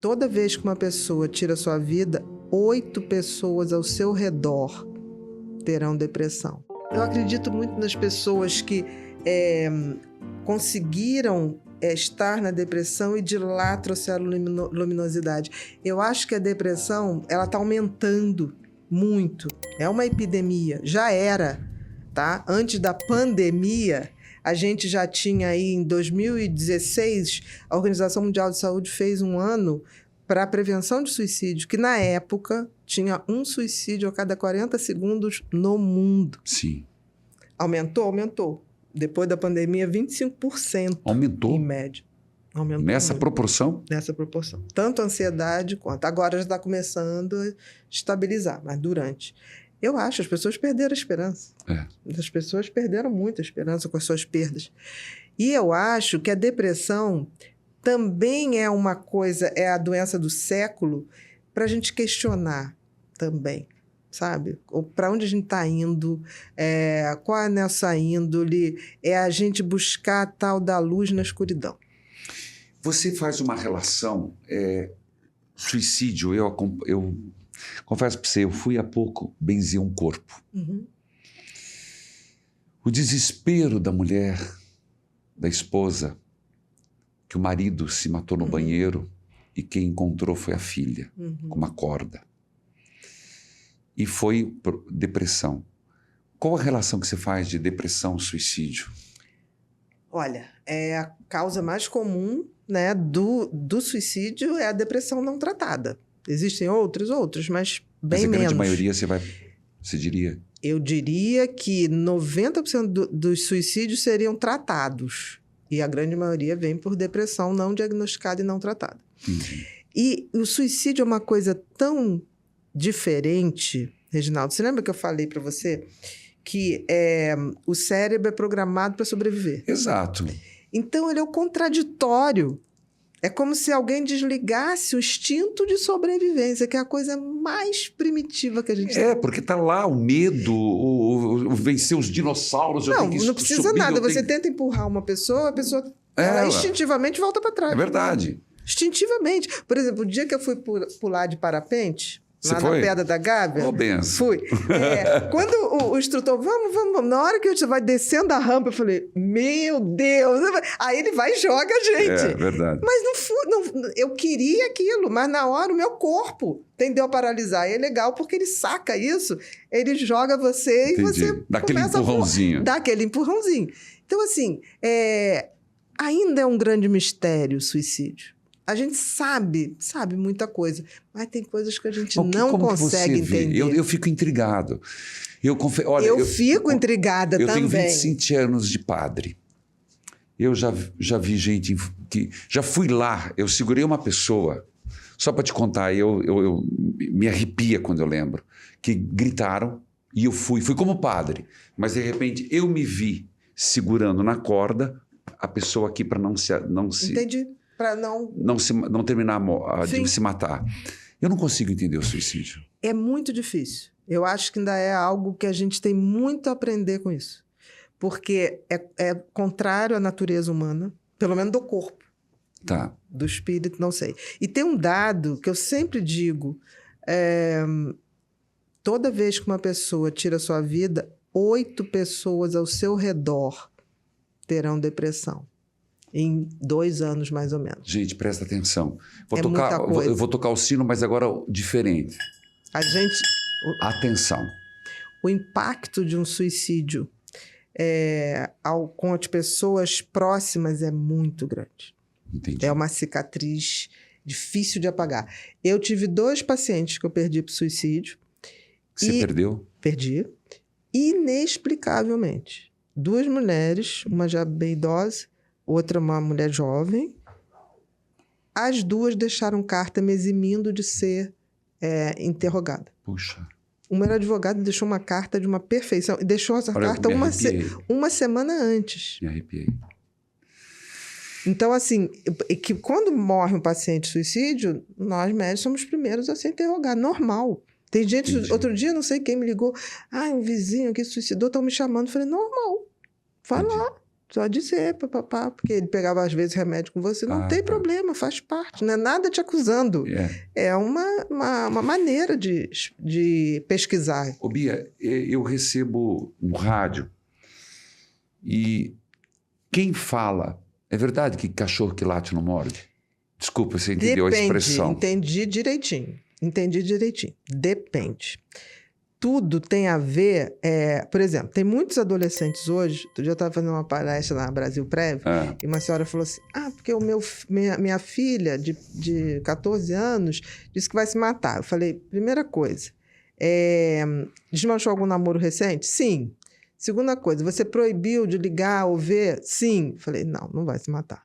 Toda vez que uma pessoa tira sua vida, 8 pessoas ao seu redor terão depressão. Eu acredito muito nas pessoas que conseguiram estar na depressão e de lá trouxeram luminosidade. Eu acho que a depressão ela está aumentando muito. É uma epidemia, já era, tá? Antes da pandemia, a gente já tinha aí em 2016, a Organização Mundial de Saúde fez um ano para a prevenção de suicídio, que na época tinha um suicídio a cada 40 segundos no mundo. Sim. Aumentou? Aumentou. Depois da pandemia, 25%. Aumentou? Em média. Aumentou Nessa muito. proporção? Nessa proporção. Tanto a ansiedade quanto. Agora já está começando a estabilizar, mas durante. Eu acho, as pessoas perderam a esperança. As pessoas perderam muita esperança com as suas perdas. E eu acho que a depressão também é uma coisa, é a doença do século, para a gente questionar também, sabe? Para onde a gente está indo, qual é a nossa índole, é a gente buscar a tal da luz na escuridão. Você faz uma relação, suicídio, eu confesso para você, eu fui há pouco benzer um corpo. Uhum. O desespero da mulher, da esposa, que o marido se matou no banheiro e quem encontrou foi a filha, com uma corda. E foi depressão. Qual a relação que você faz de depressão e suicídio? Olha, a causa mais comum, né, do suicídio é a depressão não tratada. Existem outros, mas bem menos. Mas a grande maioria você diria? Eu diria que 90% dos suicídios seriam tratados. E a grande maioria vem por depressão não diagnosticada e não tratada. Uhum. E o suicídio é uma coisa tão diferente, Reginaldo. Você lembra que eu falei para você que o cérebro é programado para sobreviver? Exato. Então, ele é o contraditório. É como se alguém desligasse o instinto de sobrevivência, que é a coisa mais primitiva que a gente tem. Porque está lá o medo, vencer os dinossauros. Não precisa subir, nada. Você tenta empurrar uma pessoa, a pessoa ela instintivamente volta para trás. É verdade. Instintivamente. Por exemplo, o dia que eu fui pular de parapente, lá na Pedra da Gávea. Oh, benção. Fui. Quando o instrutor, vamos. Na hora que a gente vai descendo a rampa, eu falei, meu Deus. Aí ele vai e joga a gente. É verdade. Mas eu queria aquilo, mas na hora o meu corpo tendeu a paralisar. E é legal porque ele saca isso, ele joga você. Entendi. E você dá aquele empurrãozinho. Dá aquele empurrãozinho. Então, assim, ainda é um grande mistério o suicídio. A gente sabe muita coisa, mas tem coisas que a gente não consegue entender. Eu fico intrigado. Eu fico intrigada também. Eu tenho 25 anos de padre. Eu já vi gente que... Já fui lá, eu segurei uma pessoa, só para te contar, eu me arrepia quando eu lembro, que gritaram e eu fui como padre, mas de repente eu me vi segurando na corda a pessoa aqui para não se... Entendi. Para não terminar de se matar. Eu não consigo entender o suicídio. É muito difícil. Eu acho que ainda é algo que a gente tem muito a aprender com isso. Porque é contrário à natureza humana, pelo menos do corpo. Tá. Do espírito, não sei. E tem um dado que eu sempre digo, toda vez que uma pessoa tira sua vida, 8 pessoas ao seu redor terão depressão. Em 2 anos, mais ou menos. Gente, presta atenção. Eu vou tocar o sino, mas agora diferente. Atenção. O impacto de um suicídio com as pessoas próximas é muito grande. Entendi. É uma cicatriz difícil de apagar. Eu tive 2 pacientes que eu perdi para suicídio. Você perdeu? Perdi. Inexplicavelmente. 2 mulheres, uma já bem idosa, outra uma mulher jovem. As 2 deixaram carta me eximindo de ser interrogada. Puxa. Uma era advogada e deixou uma carta de uma perfeição. E deixou essa carta uma semana antes. Me arrepiei. Então, assim, que quando morre um paciente de suicídio, nós médicos somos os primeiros a ser interrogados. Normal. Tem gente... Entendi. Outro dia, não sei quem me ligou. Um vizinho aqui suicidou, estão me chamando. Eu falei, normal. Vai lá. Só dizer, papapá, porque ele pegava às vezes remédio com você. Não tem problema, faz parte. Não é nada te acusando. É uma maneira de pesquisar. Ô, Bia, eu recebo um rádio e quem fala... É verdade que cachorro que late não morde? Desculpa, você entendeu a expressão. Entendi direitinho. Depende. Tudo tem a ver... por exemplo, tem muitos adolescentes hoje... Outro dia eu estava fazendo uma palestra na Brasil Prévio e uma senhora falou assim, porque minha filha de 14 anos disse que vai se matar. Eu falei, primeira coisa, desmanchou algum namoro recente? Sim. Segunda coisa, você proibiu de ligar ou ver? Sim. Eu falei, não vai se matar.